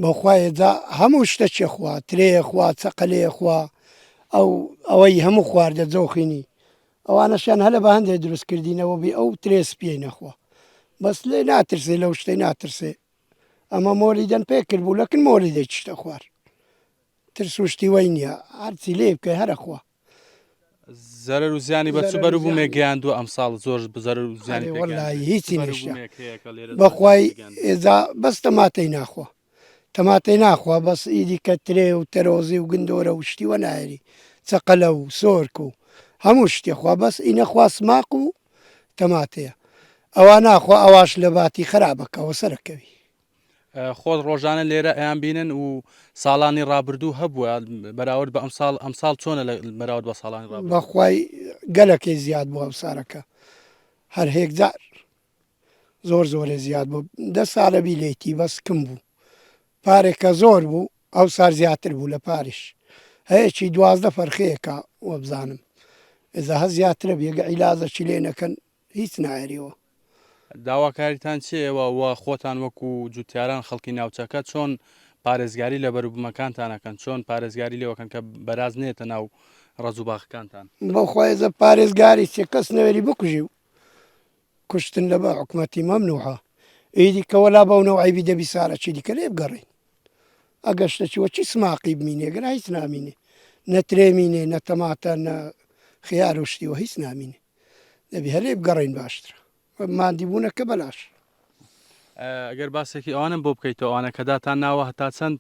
بەخوایە جا هەموو شتە خوا ترەیە خوا چەقەلەیە خوا ئەوەی هەموو خواردە جۆخینی ئەوانەشیان هەلە بە هەندێک دروست کردینەوە بێ ئەو ترێس پێی نەخوا بەس لێ ناترسێ لەو شتەی ناترسێ ئەمە مۆلیدەن پێکرد بوو لەکن مۆلیدێک شتە خوار ترس و شتی وەی نییە هەرچی لێ بکە هەرەخوا زەرەر و زیانی بە چ بەروبوو مێگەیاندووە ئەمساڵ زۆر زەرەر و زیانی وەڵی هیچی نشتە بەخوای ئێزا بەس تەماتەی ناخوا تەماتەی ناخوا بەس ئیدی کە ترێ و تەرۆزی و گندۆرە و شتیوە نایری چەقەلە و سۆرک و هەموو شتێخوا بەس ئینەخوا سماق و تەماتەیە ئەوە ناخوا ئەواش لە باتی خراپەکەەوە سەرەکەوی خۆت ڕۆژانە لێرە ئەیان بینن و ساڵانی ڕابردوو هەبووە بەراورد بە ئەمساڵ چۆنە لە بەراورد بە ساڵانی ڕابردوو بەخوای گەلەکەی زیاد بووە ئەوسارەکە هەر هێکجار زۆر زۆرە زیاد بوو 10 ساڵە بی لێتی بەس کم بوو پارێکە زۆر بوو ئەو سار زیاتر بوو لە پارش هەیەکی 12 فەرخەیەکە وە بزانم ئێزا هە زیاترە بێگە عیلازەکی لێ نەکەن هیچ نایریەوە داواکاریتان چێەوە وە خۆتان وەکو جوتیاران خەڵکی ناوچەکە چۆن پارێزگاری لە بەروبوومەکانتانەکەن چۆن پارێزگاری لێوەکەن کە بەراز نێتە ناو ڕزوباخەکانتان بەخوایزە پارێزگاری چێ کەس نەوەری بکوژی و کوشتن لە بە حکوومەتی مەمنوعە ئیدی کەوەلا بەونەوە عیبی دەبی سارەکی دیکە لێ بگەڕین ئەگەشتەچیوە چی سماقی بمینێ گەرا هیچ نامینێ نەترێمینێ نەتەماتە نە خیار و شتیوە هیچ نامینێ دەبی هەلێ بگەڕین باشترە مادی بوونەکە بەلاش ئەگەر باسێکی ئەوانم بۆ بکەیتەوە ئەوانە کەداتان ناوە هەتا چەند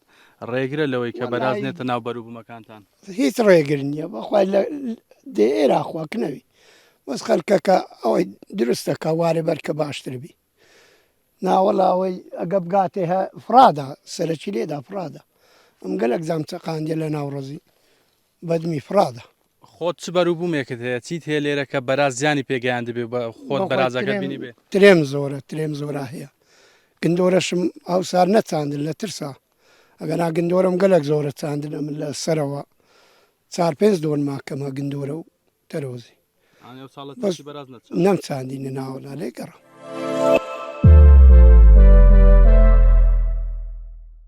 ڕێگرە لەوەی کە بەراز نێتە ناو بەروبوومەکانتان هیچ ڕێگر نییە بەخوای دێ ئێراخواکنەوی بەس خەلکەکە ئەوەی دروستەکە وارێ بەرکە باشتر بی ناوەڵاوەی ئەگە بگاتێ هە فرادا سەرەکی لێدا فرادا ئەم گەلک زام چەقاندێ لە ناوڕزی بەدمی فرادا خۆت چ بەروبوومێکت هەیە چیت هەیە لێرە کە بەراز زیانی پێگەیان دەبێ بە خۆت بەرازەکە بینی بێ ترێم زۆرە هەیە گندۆرەشم ئەوسار نەچاندن لە ترسا ئەگەر گندۆرم گەلک زۆرە چاندن ئەم لە سەرەوە 4-5 دۆن ماکەمە گندۆرە و تەرۆزی نەم چاندینە ناوەلا لێگەڕم